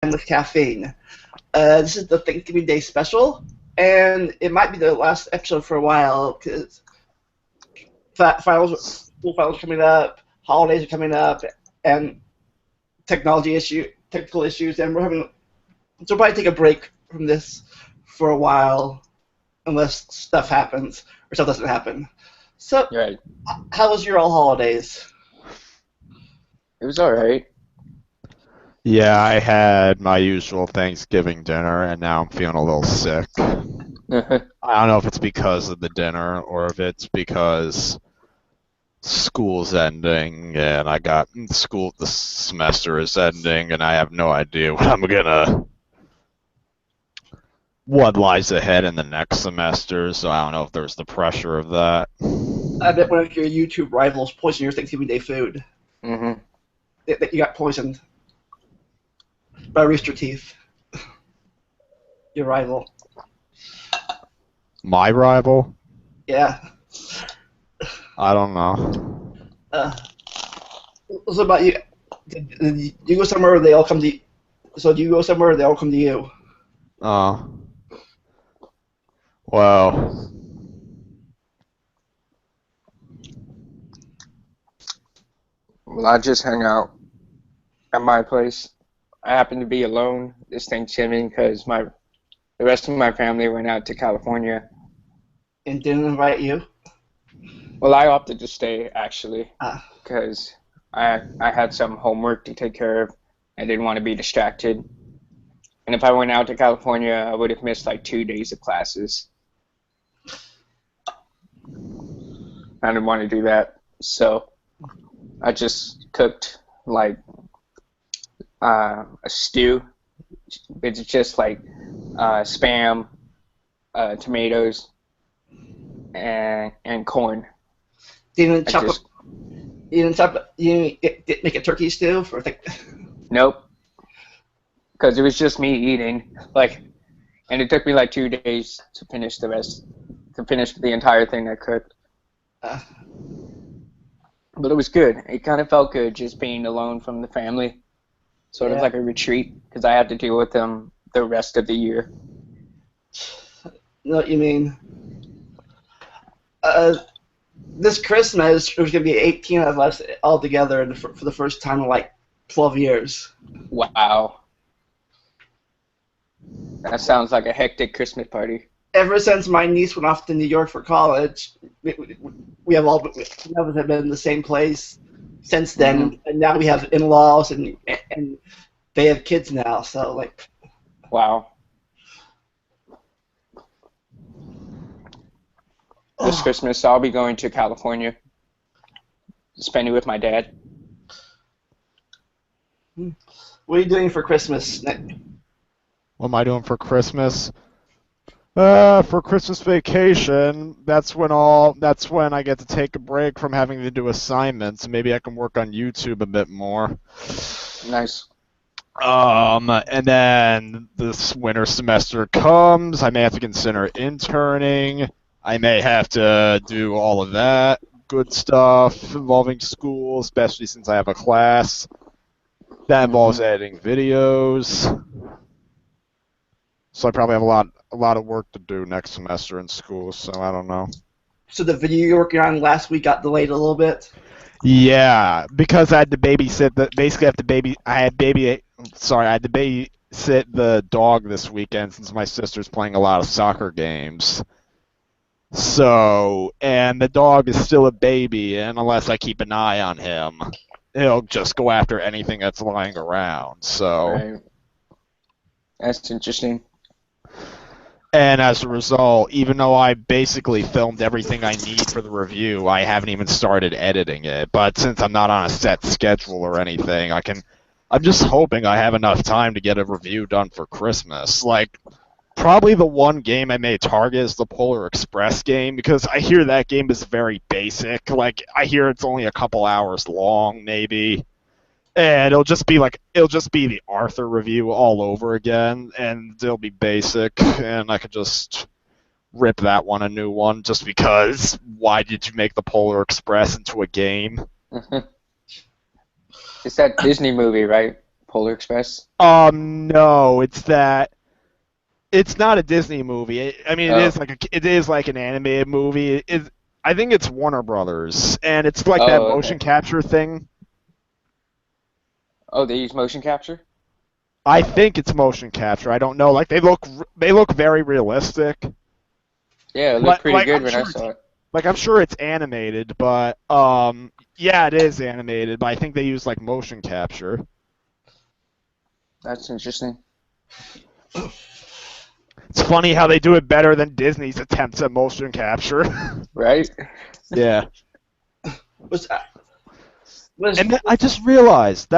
with Caffeine. This is the Thanksgiving Day special, and it might be the last episode for a while because school finals are coming up, holidays are coming up, and technical issues, and so we'll probably take a break from this for a while, unless stuff happens or stuff doesn't happen. So, Right. how was your all holidays? It was all right. Yeah, I had my usual Thanksgiving dinner, and now I'm feeling a little sick. I don't know if it's because of the dinner or if it's because school's ending and the semester is ending, and I have no idea what lies ahead in the next semester, so I don't know if there's the pressure of that. I bet one of your YouTube rivals poisoned your Thanksgiving Day food. Mm-hmm. That you got poisoned by Rooster Teeth. Your rival. My rival? Yeah. I don't know. What about you? Did you go somewhere where they all come to you? So do you go somewhere where they all come to you? Well, I just hung out at my place. I happened to be alone this Thanksgiving because the rest of my family went out to California. And didn't invite you? Well, I opted to stay actually Ah. because I had some homework to take care of. I didn't want to be distracted. And if I went out to California, I would have missed like 2 days of classes. I didn't want to do that, so I just cooked like a stew. It's just like spam, tomatoes, and corn. You didn't make a turkey stew for Nope, because it was just me eating. And it took me like 2 days to finish the entire thing I cooked. But it was good. It kind of felt good just being alone from the family, sort of like a retreat, because I had to deal with them the rest of the year. You know what you mean? This Christmas, there's going to be 18 of us all together for the first time in like 12 years. Wow. That sounds like a hectic Christmas party. Ever since my niece went off to New York for college, we have all none of us have been in the same place since then, and now we have in-laws and they have kids now. So like, wow. This Christmas, I'll be going to California, spending with my dad. What are you doing for Christmas, Nick? what am I doing for Christmas? For Christmas vacation, that's when I get to take a break from having to do assignments. Maybe I can work on YouTube a bit more. Nice. And then this winter semester comes. I may have to consider interning. I may have to do all of that good stuff involving school, especially since I have a class. That involves editing videos. So I probably have a lot of work to do next semester in school, so I don't know. So the video you were working on last week got delayed a little bit? Yeah, because I had to babysit I had to babysit the dog this weekend since my sister's playing a lot of soccer games. So, and the dog is still a baby, and unless I keep an eye on him, he'll just go after anything that's lying around. So, Right. That's interesting. And as a result, even though I basically filmed everything I need for the review, I haven't even started editing it. But since I'm not on a set schedule or anything, I'm just hoping I have enough time to get a review done for Christmas. Like, probably the one game I may target is the Polar Express game, because I hear that game is very basic. Like, I hear it's only a couple hours long, maybe. And it'll just be the Arthur review all over again, and it'll be basic, and I could just rip that one a new one, just because why did you make the Polar Express into a game? It's that Disney movie, right? Polar Express? No, it's that. It's not a Disney movie. I mean, Oh. it is like an animated movie. I think it's Warner Brothers, and it's like that Oh, motion okay. capture thing. Oh, they use motion capture? I think it's motion capture. I don't know. Like they look very realistic. Yeah, it looked pretty Like good I'm when I sure saw it. I'm sure it's animated, but yeah, it is animated, but I think they use like motion capture. That's interesting. It's funny how they do it better than Disney's attempts at motion capture. Right? Yeah. Was And I just realized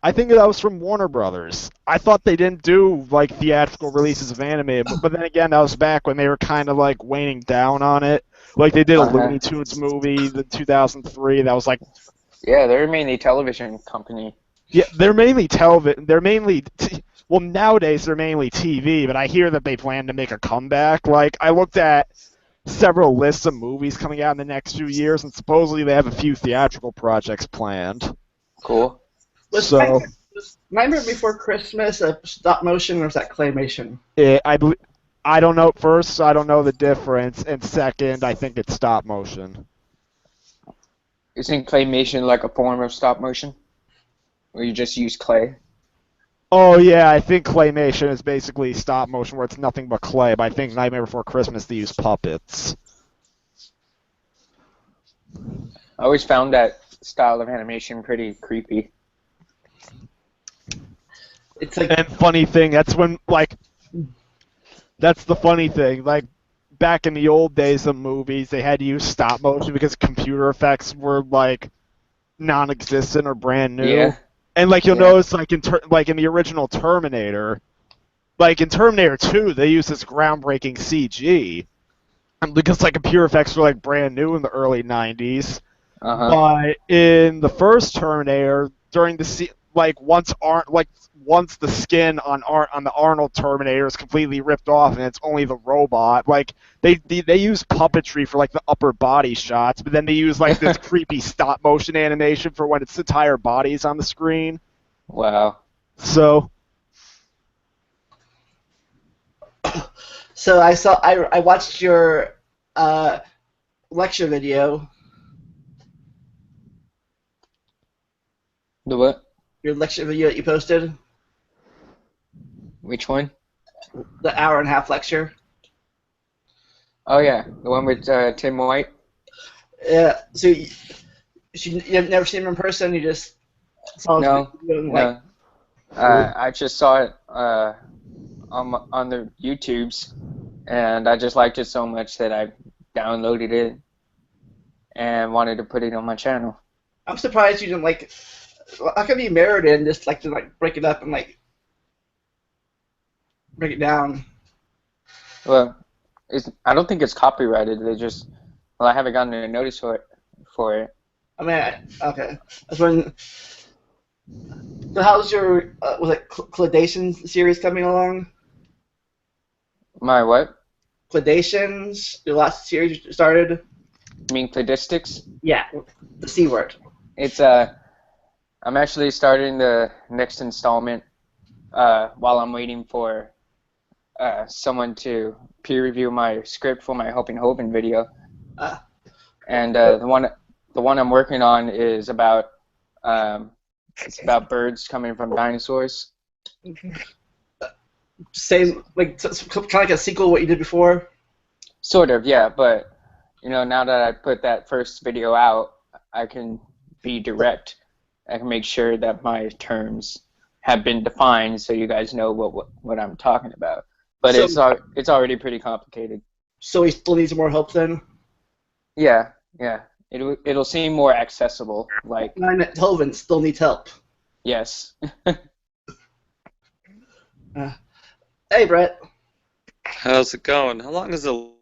I think that was from Warner Brothers. I thought they didn't do like theatrical releases of anime, but then again, that was back when they were kind of like waning down on it. Like they did a Uh-huh. Looney Tunes movie, the 2003. That was like, Yeah, they're mainly a television company. yeah, they're mainly television. They're mainly well nowadays they're mainly TV, but I hear that they plan to make a comeback. Like I looked at several lists of movies coming out in the next few years, and supposedly they have a few theatrical projects planned. Cool. was So Nightmare Before Christmas a stop motion or was that claymation? I don't know. First, I don't know the difference, and second, I think it's stop motion. Isn't claymation like a form of stop motion? Where you just use clay? Oh yeah, I think claymation is basically stop motion where it's nothing but clay. But I think Nightmare Before Christmas they use puppets. I always found that style of animation pretty creepy. It's like And funny thing, that's the funny thing. Like back in the old days of movies, they had to use stop motion because computer effects were like non-existent or brand new. Yeah. And like you'll Yeah. notice, like in the original Terminator, like in Terminator 2, they used this groundbreaking CG, and because like computer effects were like brand new in the early '90s. Uh-huh. But in the first Terminator, during once the skin on the Arnold Terminator is completely ripped off and it's only the robot, like they use puppetry for like the upper body shots, but then they use like this creepy stop motion animation for when its entire body is on the screen. Wow. So so I watched your lecture video. The what? Your lecture video that you posted, Which one? the hour-and-a-half lecture. Oh yeah, the one with Tim White. Yeah. So you've never seen him in person. You just saw his No, video and, like, no. I just saw it on the YouTubes, and I just liked it so much that I downloaded it and wanted to put it on my channel. I'm surprised you didn't like. How come you mirrored it and just like to like break it up and like break it down? Well, I don't think it's copyrighted. I haven't gotten a notice for it. I mean, okay. That's when. So how's your was it Claydation series coming along? My what? Claydations, your last series you started. You mean cladistics? Yeah, the C word. It's I'm actually starting the next installment while I'm waiting for someone to peer review my script for my Helping Hoven video. And the one I'm working on is about it's about birds coming from dinosaurs. Same, like kind of like a sequel to what you did before. Sort of, yeah. But now that I put that first video out, I can be direct. I can make sure that my terms have been defined, so you guys know what I'm talking about. But So- it's already pretty complicated. So he still needs more help then. Yeah. It'll seem more accessible. Like, Hoven still needs help. yes. Hey, Brett. How's it going? How long has the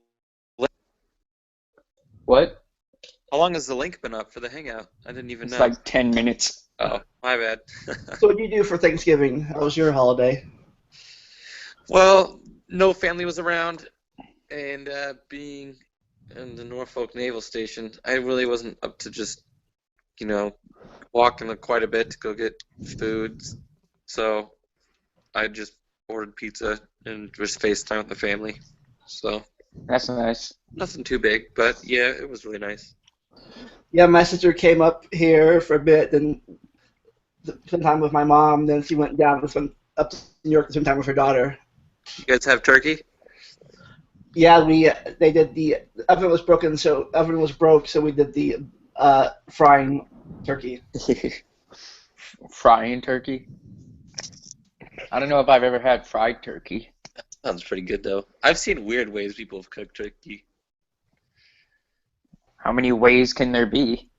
What? link been up for the Hangout? I didn't even It's know. like 10 minutes. Oh, my bad. So what did you do for Thanksgiving? How was your holiday? Well, no family was around, and being in the Norfolk Naval Station, I really wasn't up to just, walking quite a bit to go get food. so I just ordered pizza and just FaceTime with the family. So That's nice. nothing too big, but yeah, it was really nice. Yeah, my sister came up here for a bit, then spent time with my mom. Then she went down to spend up to New York to spend time with her daughter. You guys have turkey? Yeah, they did the oven was broken, so oven was broke, so we did the frying turkey. Frying turkey? I don't know if I've ever had fried turkey. Sounds pretty good though. I've seen weird ways people have cooked turkey. How many ways can there be?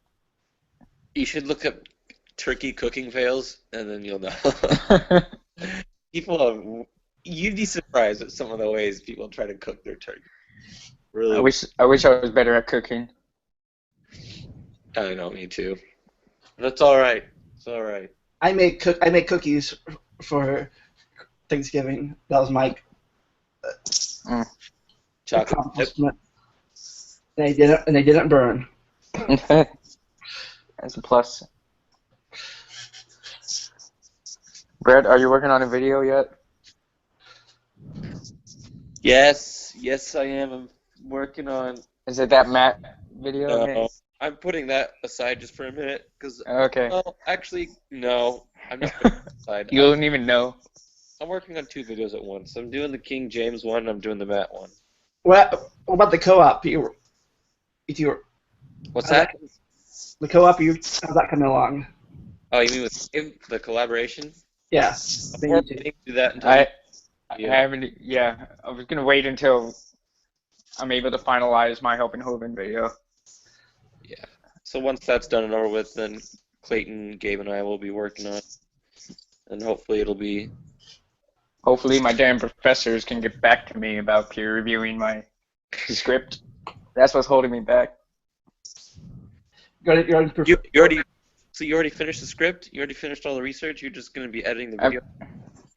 You should look up turkey cooking fails, and then you'll know. People have. You'd be surprised at some of the ways people try to cook their turkey. Really. I wish I was better at cooking. I know, me too. That's all right. It's all right. I make cookies for Thanksgiving. That was my Chocolate chip. accomplishment. And they didn't burn. That's a plus. Brett, are you working on a video yet? Yes, I am. I'm working on. Is it that Matt video? No, I'm putting that aside just for a minute because. Okay. Well, actually, no. I'm not putting it aside. You don't even know. I'm working on 2 videos at once. I'm doing the King James one. And I'm doing the Matt one. What about the co-op? What's that? The co-op, how's that coming along? Oh, you mean with him, the collaboration? Yeah. I'm working to do that until. I haven't. Yeah, I was gonna wait until I'm able to finalize my Helping Hoven video. Yeah. So once that's done and over with, then Clayton, Gabe, and I will be working on it. And hopefully it'll be. Hopefully my damn professors can get back to me about peer reviewing my script. That's what's holding me back. You already. So you already finished the script? You already finished all the research? You're just going to be editing the video?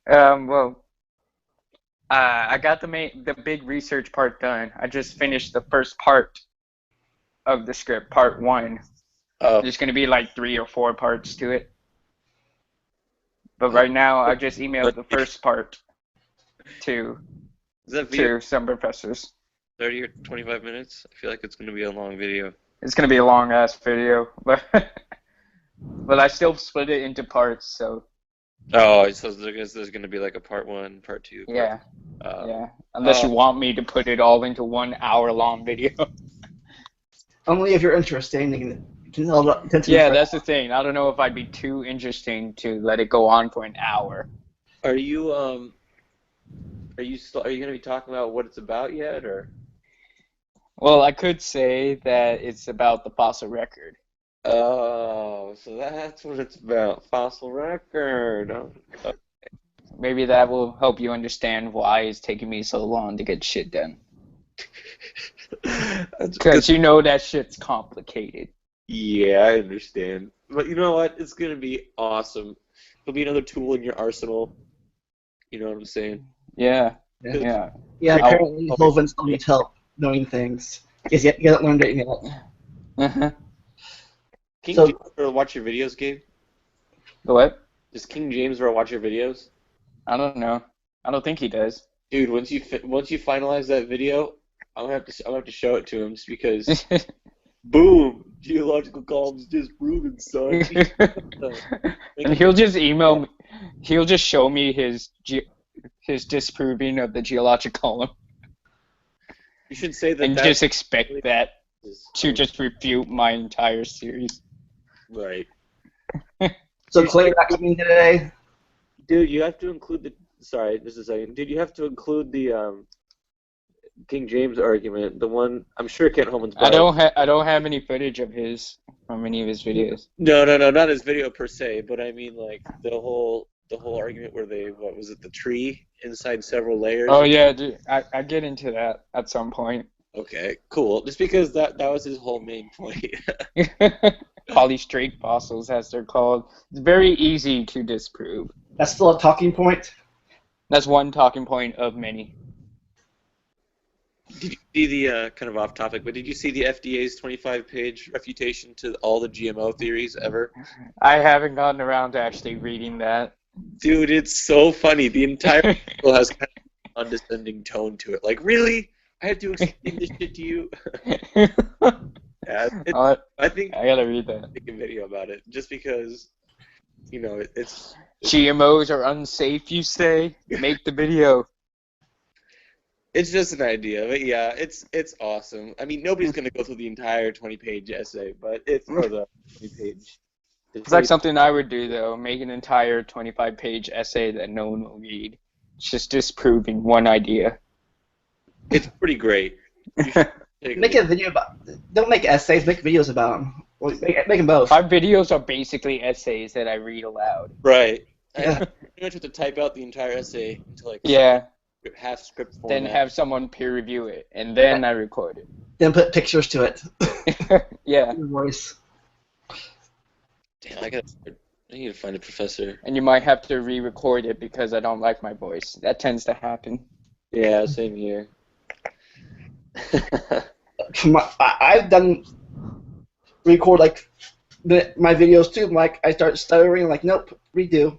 Well, I got the big research part done. I just finished the first part of the script, part 1. There's going to be like 3 or 4 parts to it. But right now, I just emailed the first part to some professors. 30 or 25 minutes? I feel like it's going to be a long video. It's going to be a long-ass video, but I still split it into parts, so... Oh, so there's going to be like a part 1, part 2. Yeah. Unless you want me to put it all into 1 hour-long video. Only if you're interested. Yeah, that's the thing. I don't know if I'd be too interesting to let it go on for an hour. Are you going to be talking about what it's about yet, or? Well, I could say that it's about the fossil record. Oh, so that's what it's about. Fossil record. Okay. Maybe that will help you understand why it's taking me so long to get shit done. Because you know that shit's complicated. Yeah, I understand. But you know what? It's going to be awesome. It'll be another tool in your arsenal. You know what I'm saying? Yeah. Yeah, apparently Hoven still needs help knowing things. Because he hasn't learned it yet. Uh-huh. King James ever watch your videos, Gabe? The what? Does King James ever watch your videos? I don't know. I don't think he does. Dude, once you finalize that video, I'm gonna have to show it to him just because. Boom! Geological columns disproven, son. And he'll just email me. He'll just show me his disproving of the geologic column. You should say that. And just expect that to just refute my entire series. Right. So Clay not coming today? Dude, you have to include the. Sorry, just a second. Dude, you have to include the King James argument. The one I'm sure Kent Holman's. I don't have any footage of his from any of his videos. No, not his video per se, but I mean like the whole argument where what was it, the tree inside several layers. Oh yeah, dude, I get into that at some point. Okay, cool. Just because that was his whole main point. Polystrate fossils, as they're called. It's very easy to disprove. That's still a talking point? That's one talking point of many. Did you see the, kind of off topic, but did you see the FDA's 25-page refutation to all the GMO theories ever? I haven't gotten around to actually reading that. Dude, it's so funny. The entire video has kind of a condescending tone to it. Like, really? I have to explain this shit to you? Yeah, I think I gotta read that. make a video about it just because, it's GMOs are unsafe, you say? Make the video. it's just an idea, but yeah, it's awesome. I mean, nobody's gonna go through the entire 20-page essay, but it's or the 20-page. It's like something I would do, though. Make an entire 25-page essay that no one will read. It's just disproving one idea. It's pretty great. You should take Make a video about. Don't make essays. Make videos about them. Make them both. My videos are basically essays that I read aloud. Right. Yeah. I pretty much have to type out the entire essay into like Yeah. half script format. Then have someone peer review it, and then I record it. Then put pictures to it. Yeah. Your voice. Damn, I need to find a professor. And you might have to re-record it because I don't like my voice. That tends to happen. Yeah, same here. I've done record like my videos too. Like I start stuttering. Like nope, redo.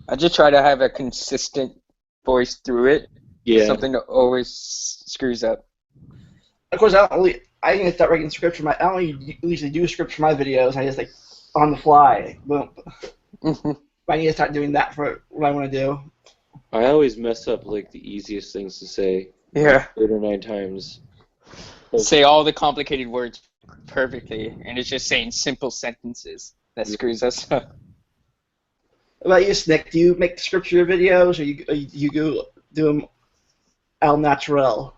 I just try to have a consistent voice through it. Yeah. Something that always screws up. Of course, I need to start writing scripts for my. I don't usually do scripts for my videos. I just like on the fly. Boom. I need to start doing that for what I want to do. I always mess up like the easiest things to say. Yeah. 8 or 9 times. Say all the complicated words perfectly, and it's just saying simple sentences that screws us up. What about you, Snick? Do you make the scripts for your videos, or you do them al natural?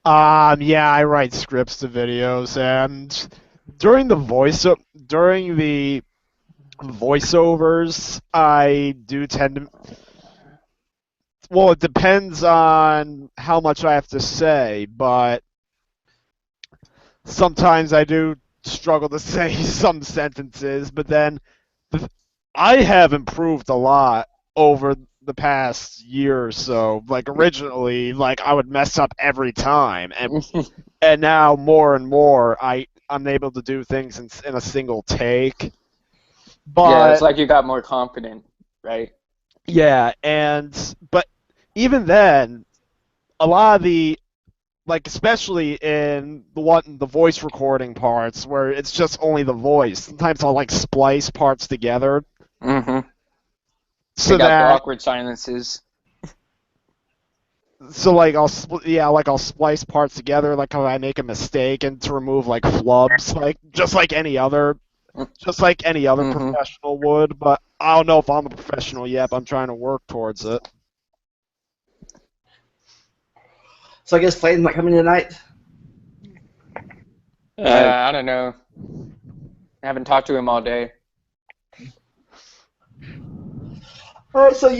Yeah, I write scripts to videos, and during the voiceovers, I do tend to. Well, it depends on how much I have to say, but sometimes I do struggle to say some sentences, but then I have improved a lot over the past year or so. Like originally, like I would mess up every time, and now more and more I'm able to do things in a single take. But Yeah, it's like you got more confident, right? yeah, but even then, a lot of the especially in the voice recording parts where it's just only the voice. Sometimes I'll like splice parts together. So Take out the that awkward silences. so like I'll splice parts together like how I make a mistake and to remove like flubs just like any other professional would. But I don't know if I'm a professional yet. But I'm trying to work towards it. So I guess Clayton's not coming tonight. I don't know. I haven't talked to him all day. All right, so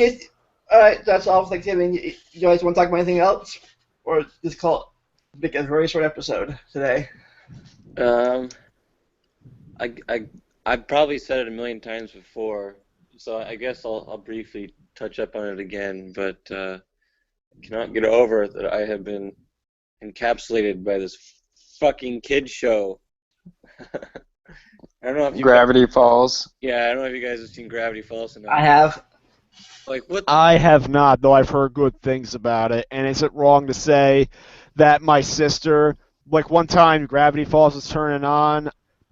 that's all for Thanksgiving. You guys want to talk about anything else, or just call it make a very short episode today? I've probably said it a million times before, so I guess I'll briefly touch up on it again, but cannot get over that I have been encapsulated by this fucking kid show. I don't know if you Gravity Falls. Yeah, I don't know if you guys have seen Gravity Falls or not. I have. Like what? I have not, though I've heard good things about it. And is it wrong to say that my sister, like one time Gravity Falls was turning on,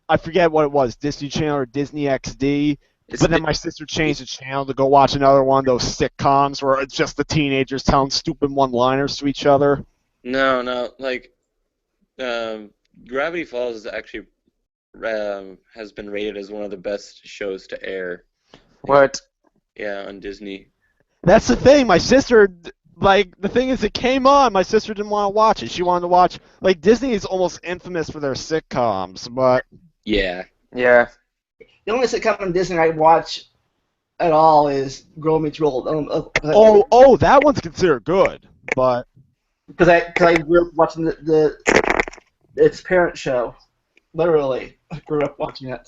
I forget what it was, Disney Channel or Disney XD, but then my sister changed the channel to go watch another one of those sitcoms where it's just the teenagers telling stupid one-liners to each other. No, like Gravity Falls is actually has been rated as one of the best shows to air. What? Yeah, on Disney. That's the thing. My sister, the thing is, it came on. My sister didn't want to watch it. She wanted to watch, Disney is almost infamous for their sitcoms, but... Yeah. Yeah. The only sitcom on Disney I watch at all is Girl Meets World. That one's considered good, but... Because I grew up watching its parent show. Literally, I grew up watching it.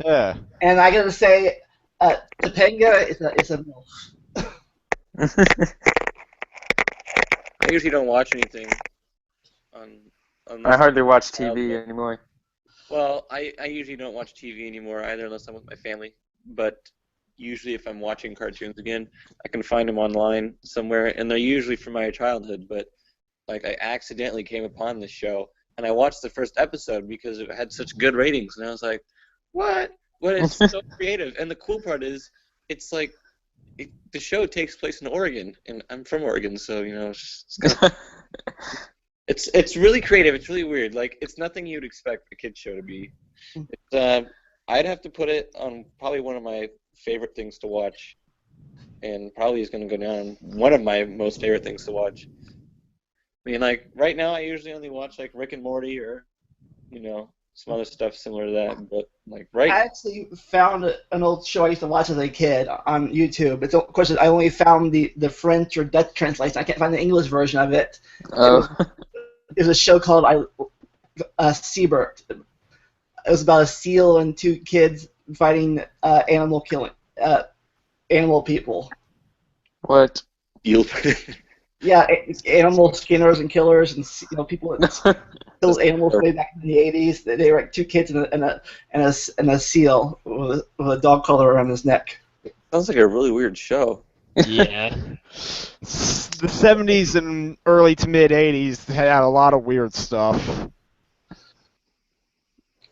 Yeah. And I gotta say, Topanga is a MILF. I usually don't watch anything on I hardly watch TV anymore. Well, I usually don't watch TV anymore either unless I'm with my family. but usually if I'm watching cartoons again, I can find them online somewhere, and they're usually from my childhood. But like I accidentally came upon this show, and I watched the first episode because it had such good ratings, and I was like, what? What is so creative? And the cool part is, it's like the show takes place in Oregon, and I'm from Oregon, so it's really creative. It's really weird. Like it's nothing you'd expect a kid's show to be. I'd have to put it on probably one of my favorite things to watch, and probably is going to go down one of my most favorite things to watch. I mean, like right now, I usually only watch like Rick and Morty or, some other stuff similar to that. But like I actually found an old show I used to watch as a kid on YouTube. Of course, I only found the French or Dutch translation. I can't find the English version of it. Oh. It was a show called Seabird. It was about a seal and two kids fighting animal people. What? Yeah, animal skinners and killers, and people that killed animals way back in the '80s. They were like two kids and a seal with a dog collar around his neck. Sounds like a really weird show. Yeah. The 70s and early to mid 80s had a lot of weird stuff.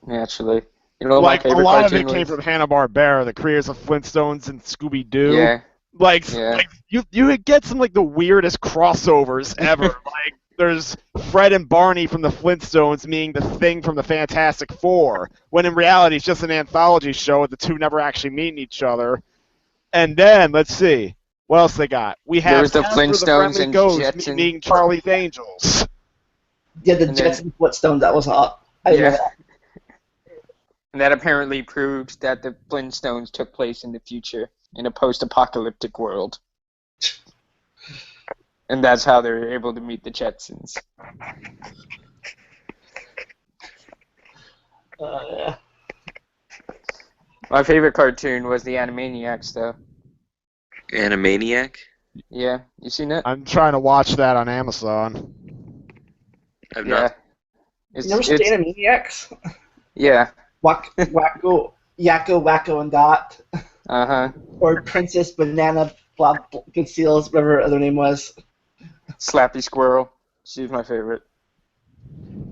Naturally. Like, a lot of it came from Hanna-Barbera, the creators of Flintstones and Scooby-Doo. Yeah. Like you would get some like the weirdest crossovers ever. Like there's Fred and Barney from the Flintstones meeting the Thing from the Fantastic Four, when in reality it's just an anthology show with the two never actually meeting each other. And then let's see what else they got. We have there was the Flintstones and Jetsons meeting Charlie's Angels. Yeah, the Jetsons Flintstones. That was hot. I know that. And that apparently proves that the Flintstones took place in the future, in a post-apocalyptic world. And that's how they're able to meet the Jetsons. Yeah. My favorite cartoon was the Animaniacs, though. Animaniac? Yeah, you seen it? I'm trying to watch that on Amazon. I've not. You never seen Animaniacs? Yeah. Wacko, Yakko, Wacko, and Dot. Uh-huh. Or Princess Banana, Good Seals, whatever her other name was. Slappy Squirrel. She's my favorite.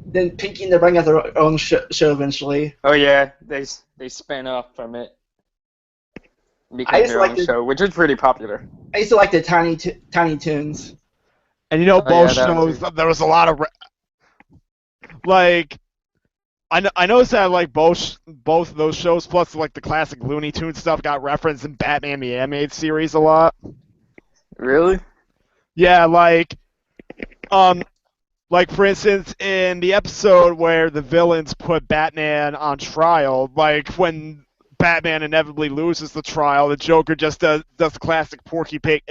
Then Pinky and the Brain got their own show eventually. Oh yeah, they spun off from it. Became their own show, which was pretty popular. I used to like the Tiny Toons. And both shows, there was a lot of I noticed that like both of those shows, plus like the classic Looney Tunes stuff, got referenced in Batman the Animated Series a lot. Really? Yeah, like for instance, in the episode where the villains put Batman on trial, like when Batman inevitably loses the trial, the Joker just does the classic Porky Pig,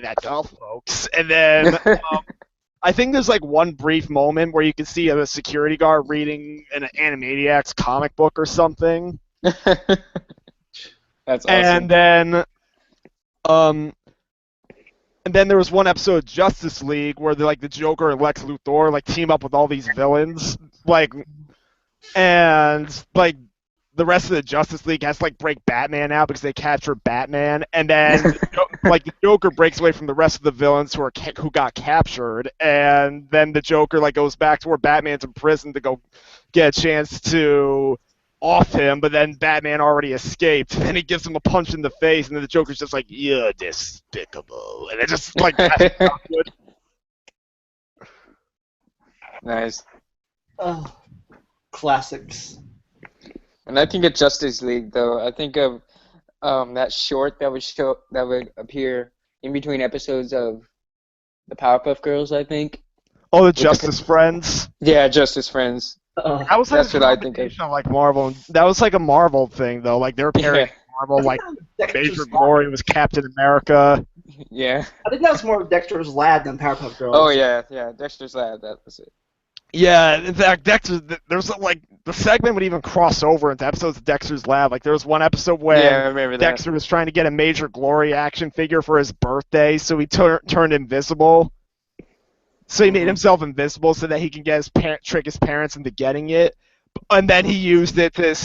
that's all, folks, and then. I think there's like one brief moment where you can see a security guard reading an Animaniacs comic book or something. That's awesome. And then there was one episode of Justice League where the Joker and Lex Luthor team up with all these villains, and the rest of the Justice League has to break Batman out because they capture Batman, and then the Joker breaks away from the rest of the villains who got captured, and then the Joker goes back to where Batman's in prison to go get a chance to off him, but then Batman already escaped, and then he gives him a punch in the face, and then the Joker's just like, "You're despicable," and it just good. Nice. Oh, classics. And I think of Justice League, though. I think of that short that would appear in between episodes of the Powerpuff Girls, I think. Oh, the Justice Friends? Yeah, Justice Friends. That's what I think of. Marvel. That was a Marvel thing, though. They were parroting Marvel, Major Glory was Captain America. Yeah. I think that was more Dexter's Lab than Powerpuff Girls. Oh, yeah, Dexter's Lab, that was it. Yeah, in fact, there's the segment would even cross over into episodes of Dexter's Lab. There was one episode where Dexter was trying to get a Major Glory action figure for his birthday, so he turned invisible. So he made himself invisible so that he can trick his parents into getting it. And then he used it to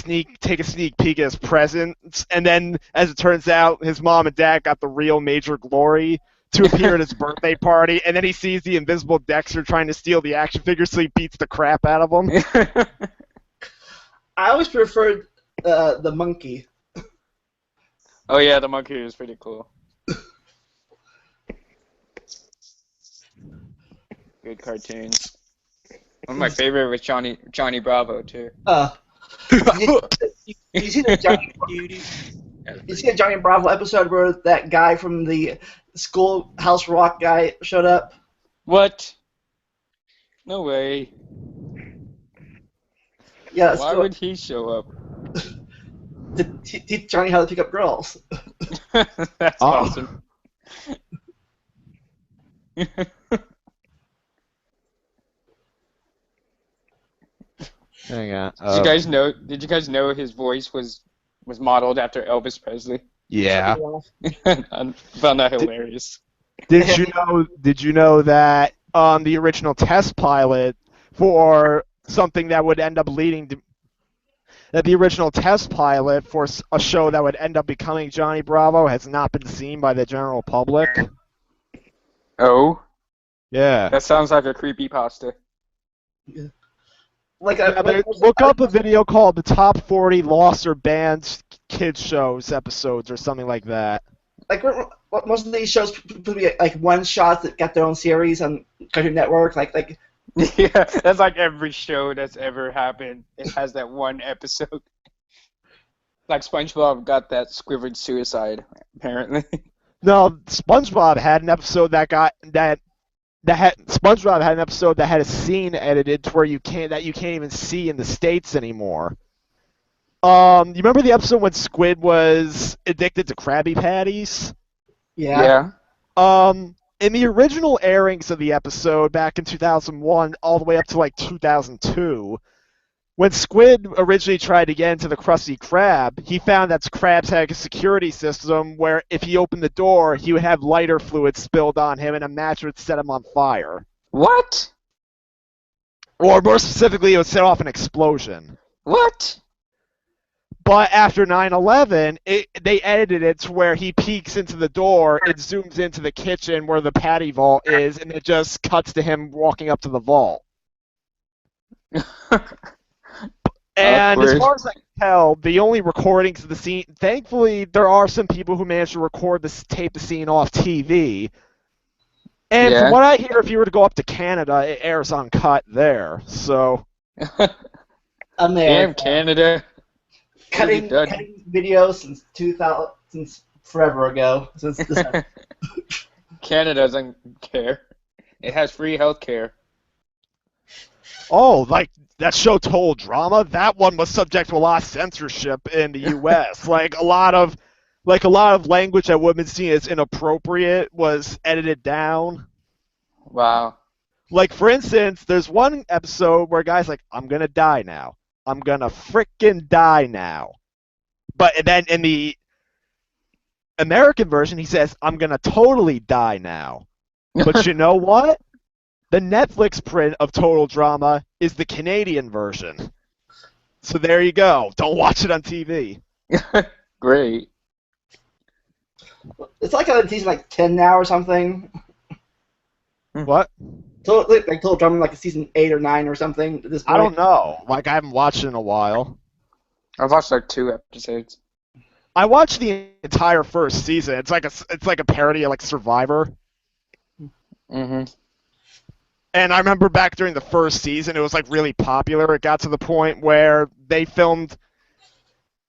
take a sneak peek at his presents. And then, as it turns out, his mom and dad got the real Major Glory to appear at his birthday party. And then he sees the invisible Dexter trying to steal the action figure, so he beats the crap out of him. I always preferred the monkey. Oh yeah, the monkey was pretty cool. Good cartoons. One of my favorite was Johnny Bravo too. You see the Johnny Bravo episode where that guy from the Schoolhouse Rock guy showed up? What? No way. Yeah. Why would he show up? To teach Johnny how to pick up girls. That's awesome. Hang on. Did you guys know his voice was modeled after Elvis Presley? Yeah. I found that hilarious. Did you know that the original test pilot for something that would end up leading to the original test pilot for a show that would end up becoming Johnny Bravo has not been seen by the general public? Oh? Yeah. That sounds like a creepypasta. Yeah. Look up a video called the Top 40 Lost or Banned Kids Shows episodes or something like that. Like most of these shows would be like one shots that got their own series on Cartoon Network. Like Yeah, that's like every show that's ever happened. It has that one episode. Like SpongeBob got that squivered suicide, apparently. No, SpongeBob had an episode SpongeBob had an episode that had a scene edited to where you can't even see in the States anymore. You remember the episode when Squid was addicted to Krabby Patties? yeah. In the original airings of the episode back in 2001 all the way up to like 2002, when Squid originally tried to get into the Krusty Krab, he found that crabs had a security system where if he opened the door, he would have lighter fluid spilled on him and a match would set him on fire. What? Or more specifically, it would set off an explosion. What? But after 9/11, they edited it to where he peeks into the door, it zooms into the kitchen where the patty vault is, and it just cuts to him walking up to the vault. And as far as I can tell, the only recordings of the scene, thankfully, there are some people who managed to tape the scene off TV. And from what I hear, if you were to go up to Canada, it airs uncut there. So. Damn Canada. Cutting videos since forever ago. Canada doesn't care. It has free healthcare. Oh, like that show Total Drama? That one was subject to a lot of censorship in the U.S. like a lot of language that would have been seen as inappropriate was edited down. Wow. Like for instance, there's one episode where a guy's like, "I'm gonna die now. I'm gonna frickin' die now." But then in the American version, he says, "I'm gonna totally die now." But you know what? The Netflix print of Total Drama is the Canadian version. So there you go. Don't watch it on TV. Great. It's like on season like 10 now or something. What? Total Drama like season 8 or 9 or something at this point. I don't know. Like, I haven't watched it in a while. I've watched like 2 episodes. I watched the entire first season. It's like a parody of like Survivor. Mm-hmm. And I remember back during the first season, it was like really popular. It got to the point where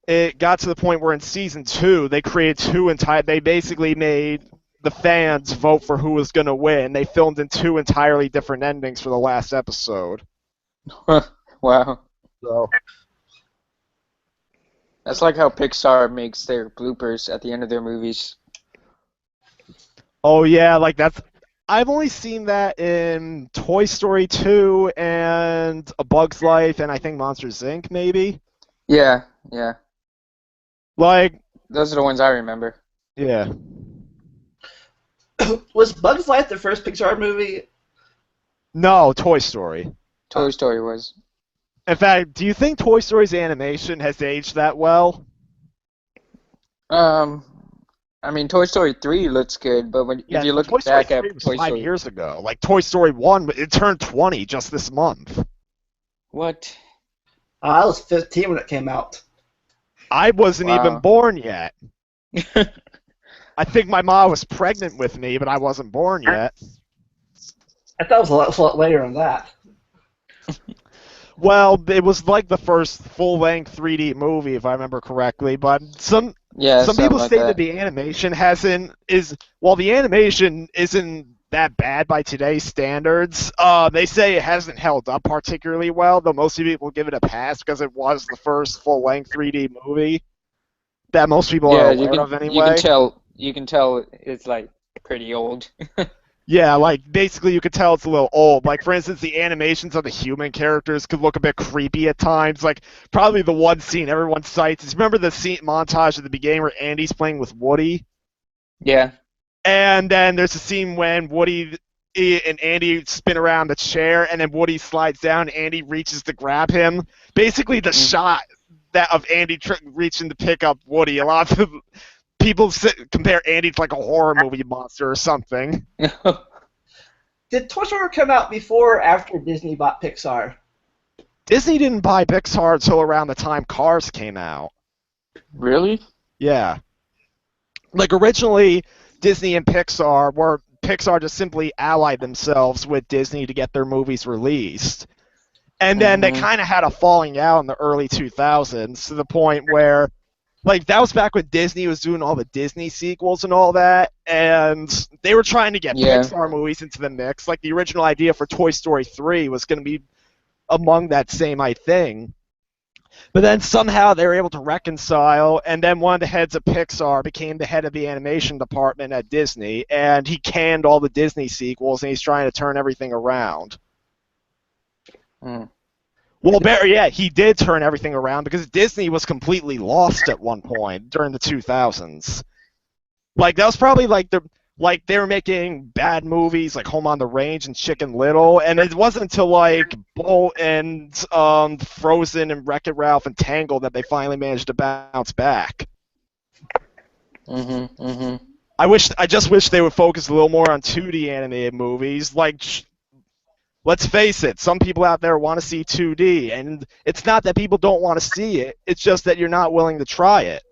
in season 2, they created they basically made the fans vote for who was going to win. They filmed in 2 entirely different endings for the last episode. Wow. So. That's like how Pixar makes their bloopers at the end of their movies. Oh yeah, like I've only seen that in Toy Story 2 and A Bug's Life and I think Monsters, Inc. maybe? Yeah. Like... Those are the ones I remember. Yeah. Was Bug's Life the first Pixar movie? No, Toy Story. Toy Story was. In fact, do you think Toy Story's animation has aged that well? I mean, Toy Story 3 looks good, but if Yeah, you but look Toy Story back 3 at was Toy 5 Story, years ago. Like Toy Story 1, it turned 20 just this month. what? I was 15 when it came out. I wasn't even Wow. born yet. I think my mom was pregnant with me, but I wasn't born yet. I thought it was a lot later than that. Well, it was like the first full-length 3D movie, if I remember correctly. But some Yeah, something people like say that that. the animation while the animation isn't that bad by today's standards, they say it hasn't held up particularly well. Though most people give it a pass because it was the first full-length 3D movie that most people are Yeah, aware of you can anyway. tell it's like pretty old. Yeah, like basically you could tell it's a little old. Like for instance, the animations of the human characters could look a bit creepy at times. Like probably the one scene everyone cites is remember the scene montage at the beginning where Andy's playing with Woody, Yeah. and then there's a scene when Woody and Andy spin around the chair, and then Woody slides down, and Andy reaches to grab him. Basically, the shot that of Andy reaching to pick up Woody. A lot of people compare Andy to like a horror movie monster or something. Did Toy Story come out before or after Disney bought Pixar? Disney didn't buy Pixar until around the time Cars came out. Really? Yeah. Like originally, Disney and Pixar just simply allied themselves with Disney to get their movies released. And then they kind of had a falling out in the early 2000s to the point where, like, that was back when Disney was doing all the Disney sequels and all that, and they were trying to get Yeah. Pixar movies into the mix. Like, the original idea for Toy Story 3 was going to be among that same thing. But then somehow they were able to reconcile, and then one of the heads of Pixar became the head of the animation department at Disney, and he canned all the Disney sequels, and he's trying to turn everything around. Mm. Well, yeah, he did turn everything around because Disney was completely lost at one point during the 2000s. Like, that was probably they were making bad movies like Home on the Range and Chicken Little, and it wasn't until like Bolt and Frozen and Wreck-It Ralph and Tangled that they finally managed to bounce back. I just wish they would focus a little more on 2D animated movies. Like, let's face it, some people out there want to see 2D, and it's not that people don't want to see it, it's just that you're not willing to try it.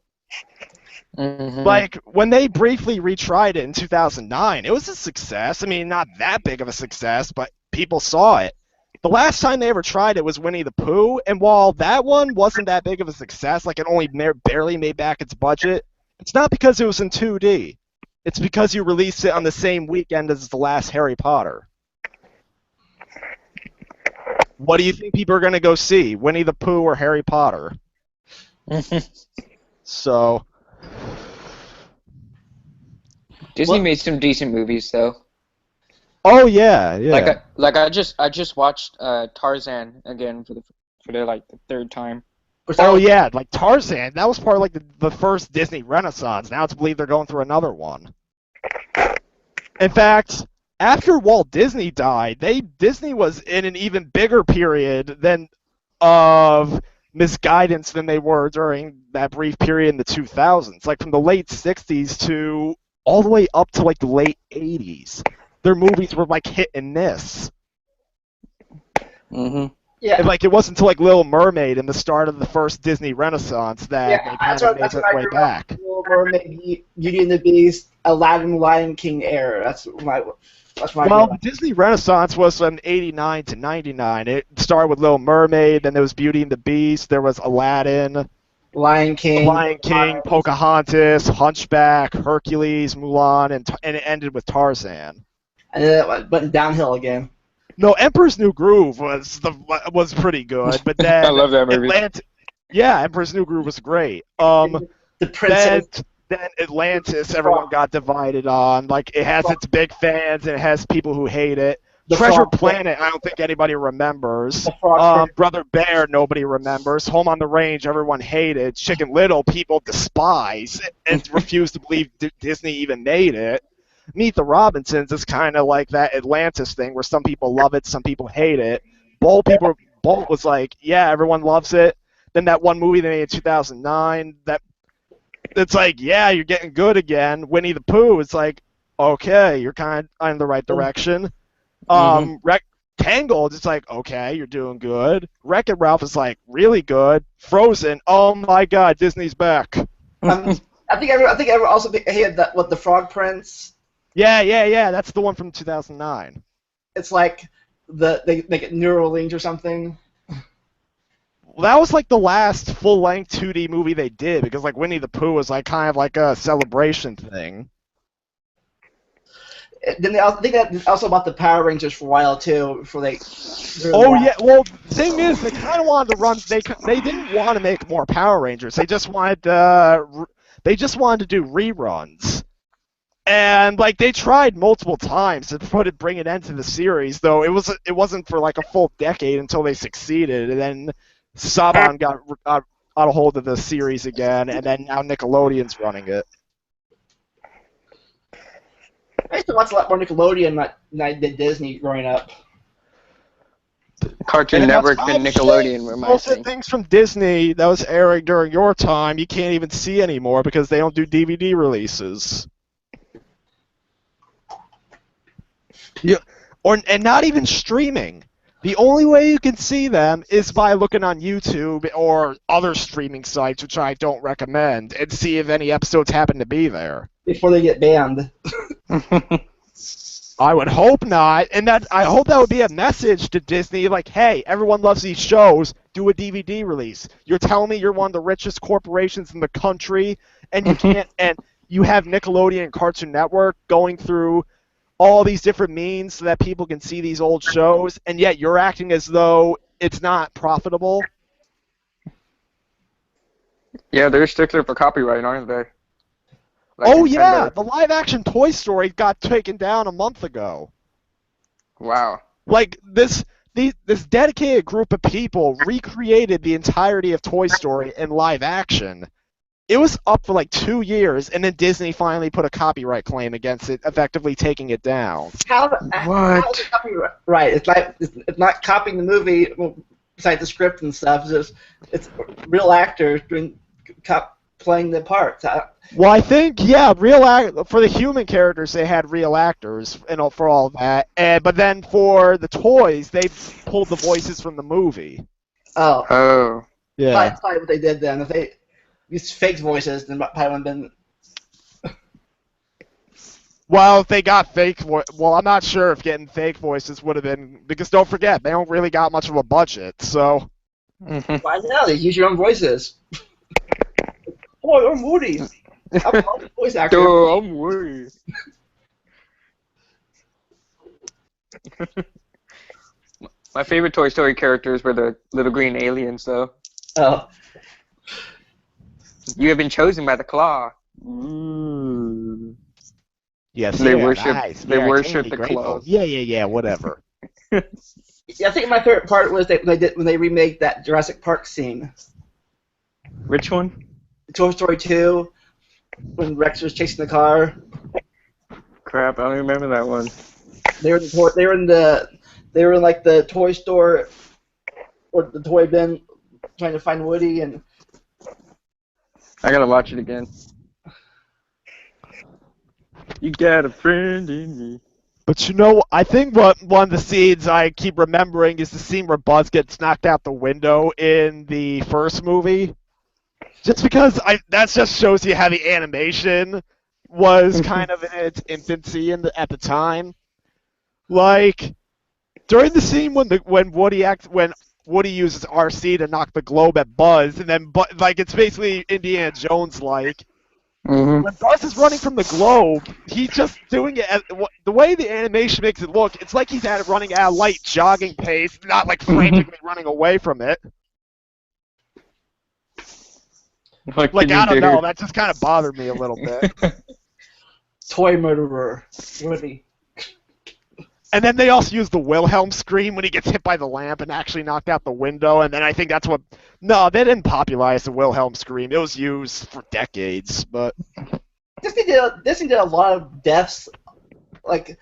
Like, when they briefly retried it in 2009, it was a success. I mean, not that big of a success, but people saw it. The last time they ever tried it was Winnie the Pooh, and while that one wasn't that big of a success, like it only barely made back its budget, it's not because it was in 2D. It's because you released it on the same weekend as the last Harry Potter. What do you think people are going to go see, Winnie the Pooh or Harry Potter? So... Disney made some decent movies though. Oh yeah, yeah. I just watched Tarzan again for the third time. Oh yeah, like Tarzan. That was part of like the first Disney Renaissance. Now it's believed they're going through another one. In fact, after Walt Disney died, Disney was in an even bigger period of misguidance than they were during that brief period in the 2000s. Like from the late 60s to all the way up to like the late 80s. Their movies were like hit and miss. Yeah. And, like, it wasn't until like Little Mermaid and the start of the first Disney Renaissance that they kind of made their way back. Little Mermaid, Beauty and the Beast, Aladdin, Lion King era. That's my. Well, the Disney Renaissance was from 89 to 99. It started with Little Mermaid, then there was Beauty and the Beast, there was Aladdin, Lion King, Pocahontas, Hunchback, Hercules, Mulan, and it ended with Tarzan. And then it went downhill again. No, Emperor's New Groove was pretty good, but then I love that movie. Emperor's New Groove was great. The Princess. Then Atlantis, everyone got divided on. Like, it has its big fans and it has people who hate it. Treasure Planet, I don't think anybody remembers. Brother Bear, nobody remembers. Home on the Range, everyone hated. Chicken Little, people despise and refuse to believe Disney even made it. Meet the Robinsons is kind of like that Atlantis thing where some people love it, some people hate it. Bold people Bolt was like, yeah, everyone loves it. Then that one movie they made in 2009, it's like, yeah, you're getting good again. Winnie the Pooh, it's like, okay, you're kind of in the right direction. Tangled, it's like, okay, you're doing good. Wreck-It Ralph is like, really good. Frozen, oh my God, Disney's back. I think everyone also hated that the Frog Prince. Yeah, that's the one from 2009. It's like they make it New Orleans or something. Well, that was like the last full-length 2D movie they did, because like Winnie the Pooh was like kind of like a celebration thing. Then I think that also about the Power Rangers for a while too, before they. Oh yeah, well, the thing is, they kind of wanted to run. They didn't want to make more Power Rangers. They just wanted to do reruns, and like they tried multiple times to bring it into the series, though it wasn't for like a full decade until they succeeded, and then Saban got a hold of the series again, and then now Nickelodeon's running it. I used to watch a lot more Nickelodeon than I did Disney growing up. Cartoon Network and Nickelodeon were my Most of thing. the things from Disney that was airing during your time, you can't even see anymore because they don't do DVD releases. And not even streaming. The only way you can see them is by looking on YouTube or other streaming sites, which I don't recommend, and see if any episodes happen to be there. Before they get banned. I would hope not, and I hope that would be a message to Disney, like, hey, everyone loves these shows, do a DVD release. You're telling me you're one of the richest corporations in the country, and you can't, and you have Nickelodeon and Cartoon Network going through all these different means so that people can see these old shows, and yet you're acting as though it's not profitable. Yeah, they're stricter for copyright, aren't they? Like Oh Nintendo. yeah, the live-action Toy Story got taken down a month ago. Wow. Like this dedicated group of people recreated the entirety of Toy Story in live action. It was up for like 2 years, and then Disney finally put a copyright claim against it, effectively taking it down. How is it copyright? It's not copying the movie, besides the script and stuff. It's real actors playing the parts. Well, I think for the human characters they had real actors and for all that, but then for the toys they pulled the voices from the movie. Oh. Yeah. That's probably what they did then. If they used fake voices, then probably wouldn't have been. Well, if they got well, I'm not sure if getting fake voices would have been, because don't forget they don't really got much of a budget, so. Why now? They use your own voices. Oh, I'm Woody. I'm a voice actor. Oh, I'm Woody. My favorite Toy Story characters were the little green aliens, though. Oh. You have been chosen by the Claw. Ooh. Yes, They yeah, worship. nice. They Very worship insanely the grateful. Claw. Yeah, whatever. Yeah, I think my favorite part was when they remade that Jurassic Park scene. Which one? Toy Story 2, when Rex was chasing the car. Crap, I don't remember that one. They were in like the toy store or the toy bin trying to find Woody, and I gotta watch it again. You got a friend in me. But I think one of the scenes I keep remembering is the scene where Buzz gets knocked out the window in the first movie. Just because that just shows you how the animation was kind of in its infancy at the time. Like during the scene when Woody uses RC to knock the globe at Buzz, and then it's basically Indiana Jones like. Mm-hmm. When Buzz is running from the globe, he's just doing it the way the animation makes it look. It's like he's running at a light jogging pace, not like frantically running away from it. What Like, can I you don't do? know, that just kind of bothered me a little bit. toy murderer Woody. And then they also use the Wilhelm scream when he gets hit by the lamp and actually knocked out the window, and then I think that's what... No, they didn't popularize the Wilhelm scream. It was used for decades, but... Disney did a lot of deaths, like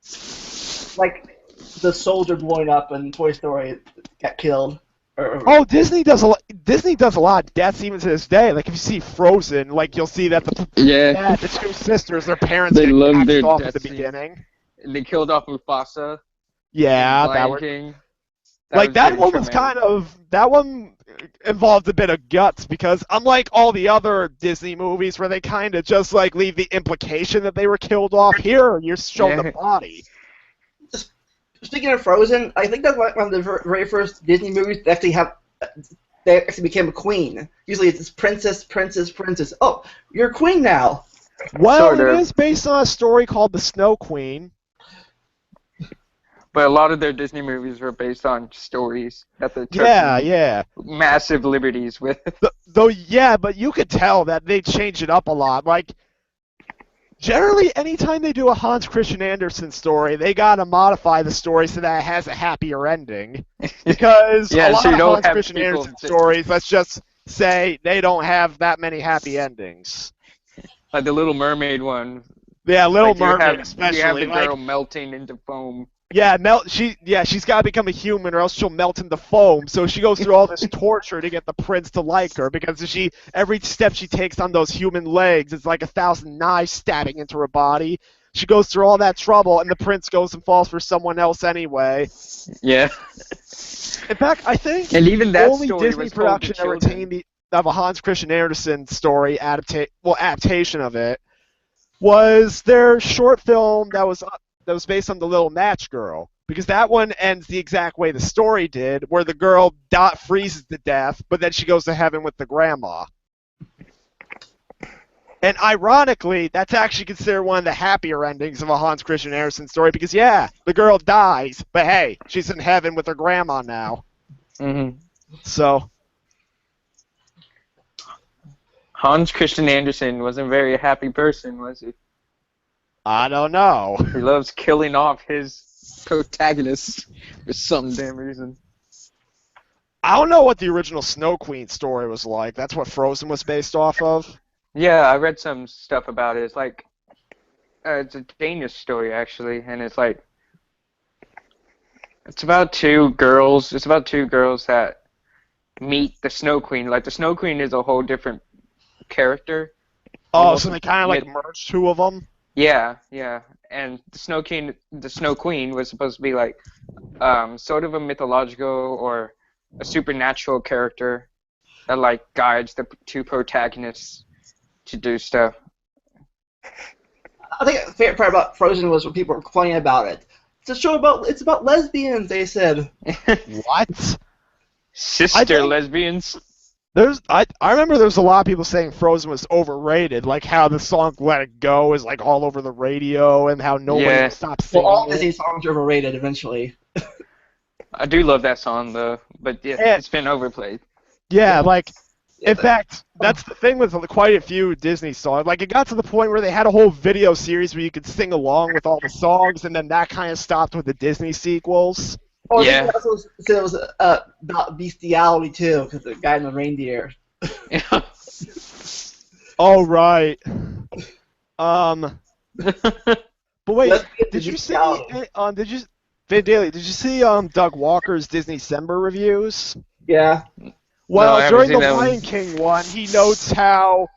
the soldier blowing up in Toy Story. got killed. Oh, Disney does a lot. Disney does a lot of deaths even to this day. Like if you see Frozen, like you'll see that the two sisters, their parents They get love axed their off death at the scene. beginning. They killed off Mufasa in Yeah, Lion was King. like was that pretty one was traumatic. that one involved a bit of guts because unlike all the other Disney movies where they kind of just like leave the implication that they were killed off, here you're shown the Yeah. body. Speaking of Frozen, I think that's one of the very first Disney movies that actually they actually became a queen. Usually it's princess, princess, princess. Oh, you're a queen now. Well, Sort it of. is based on a story called The Snow Queen. But a lot of their Disney movies were based on stories that they took Yeah. massive liberties with. Though, yeah, but you could tell that they change it up a lot. Like, generally, anytime they do a Hans Christian Andersen story, they gotta modify the story so that it has a happier ending. Because Yeah, a lot so you of don't Hans have Christian people Andersen stories, let's just say, they don't have that many happy endings. like the Little Mermaid one. Yeah, Little Like you Mermaid have especially. the girl melting into foam. Yeah, she's got to become a human or else she'll melt into foam. So she goes through all this torture to get the prince to like her because every step she takes on those human legs, it's like 1,000 knives stabbing into her body. She goes through all that trouble, and the prince goes and falls for someone else anyway. Yeah. In fact, I think And even the that only story Disney was told to production ever children. of a Hans Christian Andersen story adaptation of it was their short film that was based on The Little Match Girl, because that one ends the exact way the story did, where the girl freezes to death, but then she goes to heaven with the grandma. And ironically, that's actually considered one of the happier endings of a Hans Christian Andersen story, because yeah, the girl dies, but hey, she's in heaven with her grandma now. Mm-hmm. So Hans Christian Andersen wasn't a very happy person, was he? I don't know. He loves killing off his protagonists for some damn reason. I don't know what the original Snow Queen story was like. That's what Frozen was based off of. Yeah, I read some stuff about it. It's like it's a Danish story actually, and it's like it's about two girls. It's about two girls that meet the Snow Queen. Like the Snow Queen is a whole different character. Oh, so they kind of like merged two of them? Yeah. And the Snow Queen was supposed to be like sort of a mythological or a supernatural character that like guides the two protagonists to do stuff. I think the favorite part about Frozen was when people were complaining about it. It's about lesbians, they said. What? Sister lesbians. I remember there was a lot of people saying Frozen was overrated, like how the song "Let It Go" is like all over the radio, and how nobody will stop singing. Well, all Disney songs are overrated eventually. I do love that song though, but yeah, it's been overplayed. Yeah, like in fact, that's the thing with quite a few Disney songs. Like it got to the point where they had a whole video series where you could sing along with all the songs, and then that kind of stopped with the Disney sequels. Oh, yeah. I also said it was about bestiality too, because the guy in the reindeer. Oh right. But wait, did you see? Vin Daly, did you see Doug Walker's Disney December reviews? Yeah. Well, during the Lion King one, he notes how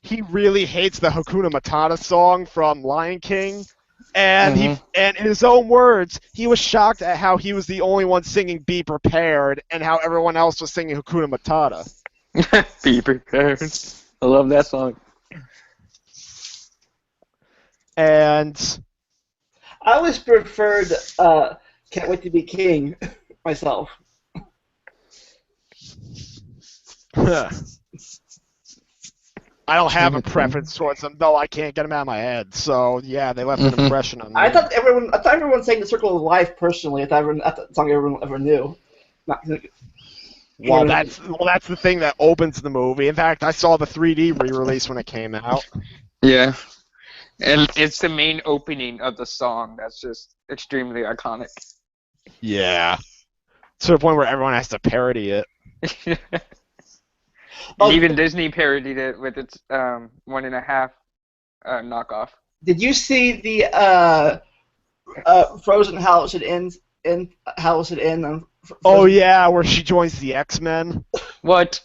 he really hates the Hakuna Matata song from Lion King. And and in his own words, he was shocked at how he was the only one singing "Be Prepared" and how everyone else was singing Hakuna Matata. Be prepared. I love that song. And I always preferred "Can't Wait to Be King" myself. I don't have a preference towards them, though I can't get them out of my head. So yeah, they left an impression on me. I thought everyone sang "The Circle of Life" personally. I thought that song everyone ever knew. Well, that's the thing that opens the movie. In fact, I saw the 3D re-release when it came out. Yeah, and it's the main opening of the song that's just extremely iconic. Yeah, to the point where everyone has to parody it. Even Disney parodied it with its 1.5 knockoff. Did you see the Frozen how it should end in House it in. Oh yeah, where she joins the X-Men. What?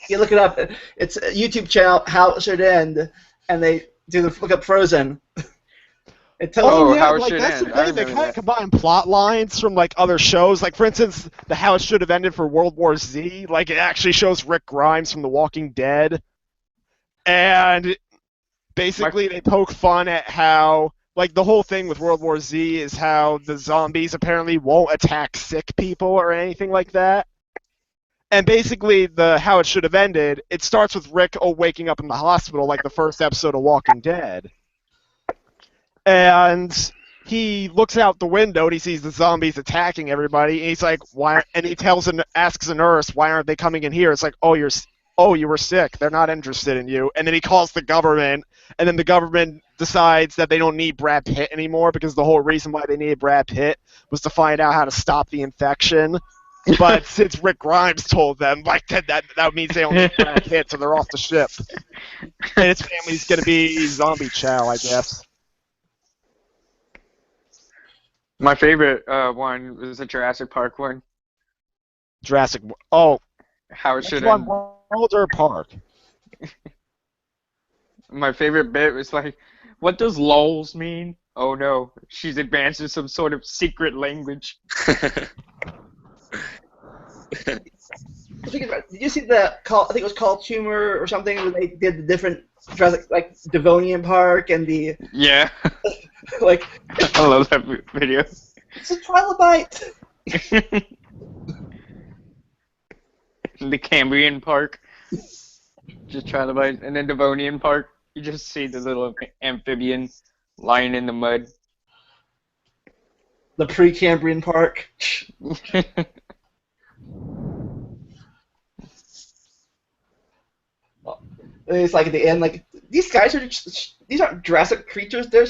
You look it up. It's a YouTube channel, How It Should End, and they look up Frozen. It tells Oh, yeah, How It like Should that's End. the I thing. They remember kind of that. combine plot lines from like other shows. Like for instance, the How It Should Have Ended for World War Z. Like it actually shows Rick Grimes from The Walking Dead, and basically they poke fun at how like the whole thing with World War Z is how the zombies apparently won't attack sick people or anything like that. And basically, the How It Should Have Ended, it starts with Rick waking up in the hospital, like the first episode of Walking Dead. And he looks out the window and he sees the zombies attacking everybody. And he's like, "Why?" And he asks the nurse, "Why aren't they coming in here?" It's like, "Oh, you were sick. They're not interested in you." And then he calls the government, and then the government decides that they don't need Brad Pitt anymore because the whole reason why they needed Brad Pitt was to find out how to stop the infection. But since Rick Grimes told them, like that means they don't need Brad Pitt, so they're off the ship. And his family's gonna be zombie chow, I guess. My favorite one was the Jurassic Park one. Jurassic. Oh, How It which Should one? End. World or Park? My favorite bit was like, what does lols mean? Oh no, she's advancing some sort of secret language. Did you see I think it was called Humor or something, where they did the different Jurassic, like Devonian Park and the Yeah. like. I love that video. It's a trilobite. The Cambrian Park. Just trying to buy, and then Devonian Park. You just see the little amphibian lying in the mud. The Precambrian Park. It's like at the end, like these guys these aren't Jurassic creatures. They're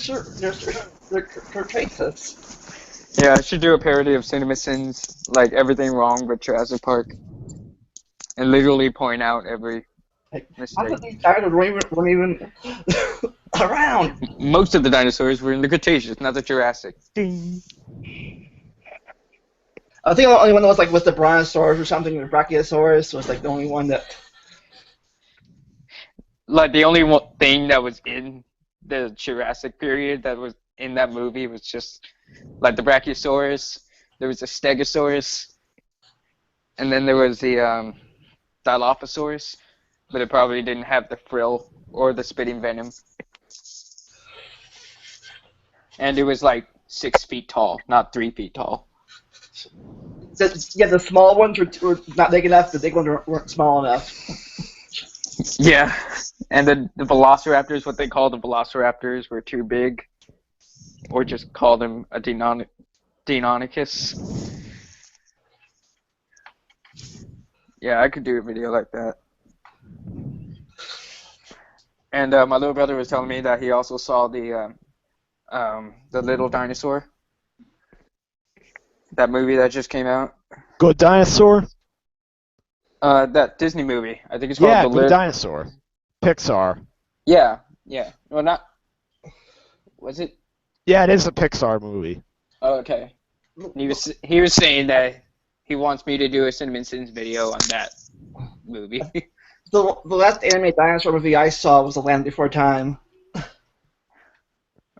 Cretaceous. Yeah, I should do a parody of CinemaSins, like everything wrong with Jurassic Park, and literally point out every Like, I mistake. thought these dinosaurs weren't even around. Most of the dinosaurs were in the Cretaceous, not the Jurassic. Ding. I think the only one that was like with the Brontosaurus or something, the Brachiosaurus was like the only one that. Like the only thing that was in the Jurassic period that was in that movie was just like the Brachiosaurus. There was the Stegosaurus, and then there was the Dilophosaurus, but it probably didn't have the frill or the spitting venom. And it was like 6 feet tall, not 3 feet tall. Yeah, the small ones were not big enough. The big ones weren't small enough. Yeah, and then the Velociraptors, what they call the Velociraptors, were too big, or just call them a Deinonychus. Yeah, I could do a video like that. And my little brother was telling me that he also saw the Little Dinosaur, that movie that just came out. Good Dinosaur? That Disney movie. I think it's called Yeah, The Good Dinosaur. Pixar. Yeah. Well, not. Was it? Yeah, it is a Pixar movie. Oh, okay. He was saying that he wants me to do a CinemaSins video on that movie. The last anime dinosaur movie I saw was The Land Before Time.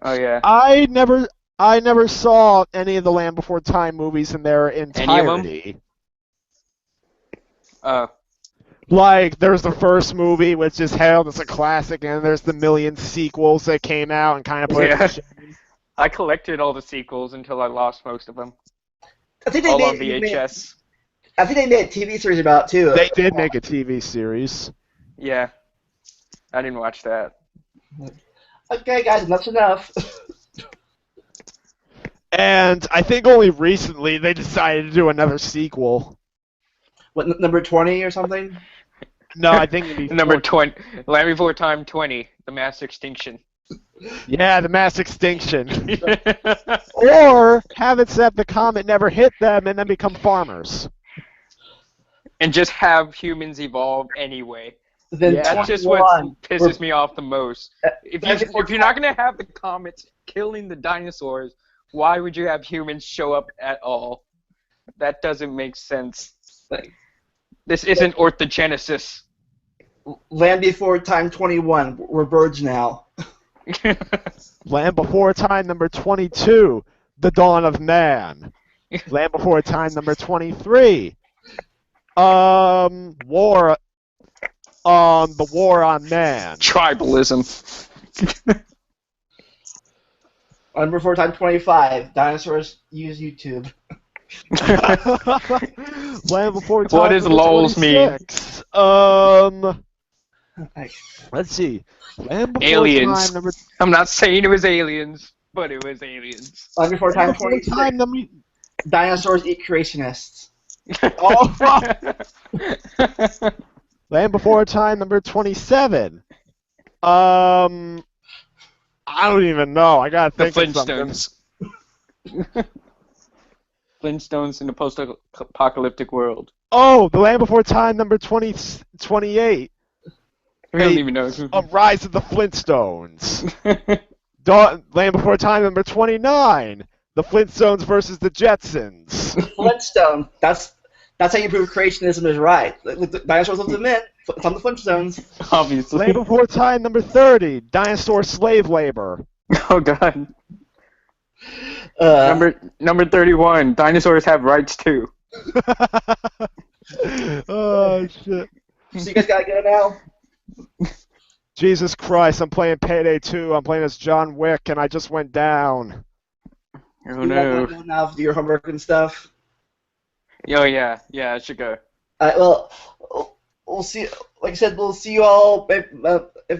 Oh yeah. I never saw any of the Land Before Time movies in their entirety. Like, there's the first movie, which is hailed as a classic, and there's the million sequels that came out and kind of put it to shame. I collected all the sequels until I lost most of them. I think All on VHS. I think they made a TV series about it, too. They did make a TV series. Yeah. I didn't watch that. Okay, guys, enough's enough. And I think only recently they decided to do another sequel. What, number 20 or something? No, I think it'd be Number 20. Land Before Time 20. The Mass Extinction. Yeah, the mass extinction. Or have it set the comet never hit them and then become farmers. And just have humans evolve anyway. Then That's just what pisses me off the most. If you're not going to have the comets killing the dinosaurs, Why would you have humans show up at all? That doesn't make sense. Like, This isn't orthogenesis. Land Before Time 21. We're birds now. Land Before Time number 22, The Dawn of Man. Land Before Time number 23, War on the War on Man. Tribalism. Land Before Time 25. Dinosaurs use YouTube. Land Before Time What does number lols mean? 26. Like, Let's see. Land Before Aliens. Time number I'm not saying it was aliens, but it was aliens. Land Before Time Land Before 26. Time number. Dinosaurs eat creationists. Oh, Land Before Time number 27. I don't even know. I gotta The think of something. Flintstones. Flintstones in the post-apocalyptic world. Oh, The Land Before Time number 28. We don't even know. A Rise of the Flintstones. Land Before Time number 29. The Flintstones versus the Jetsons. Flintstone. That's how you prove creationism is right. The dinosaurs lived them in. It's on the Flintstones. Obviously. Land Before Time number 30. Dinosaur slave labor. Oh god. Number 31. Dinosaurs have rights too. Oh shit. So you guys gotta go now. Jesus Christ, I'm playing Payday 2. I'm playing as John Wick, and I just went down. Oh You no. gotta go now for your homework and stuff. Oh yeah, I should go. Well, we'll see. Like I said, we'll see you all if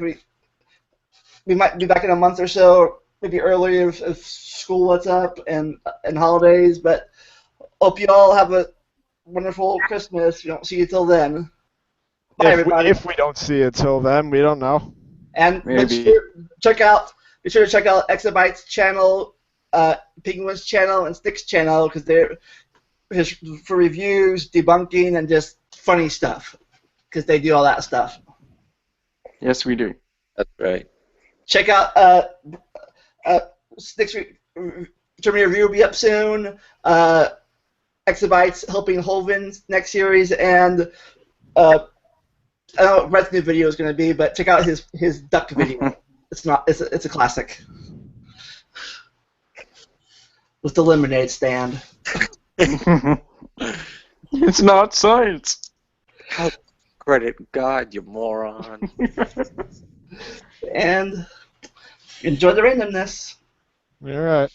we might be back in a month or so, maybe earlier if school lets up and holidays. But hope you all have a wonderful Christmas. We don't see you till then. Bye, everybody. If we don't see it till then, we don't know. And Maybe. be sure to check out Exabyte's channel, Penguin's channel, and Stick's channel because they're for reviews, debunking, and just funny stuff because they do all that stuff. Yes, we do. That's right. Check out Stick's Germany review will be up soon. Exabyte's helping Holvin's next series, and I don't know what Brett's new video is going to be, but check out his duck video. It's a classic. With the lemonade stand. It's not science. Credit God, you moron. And enjoy the randomness. All right.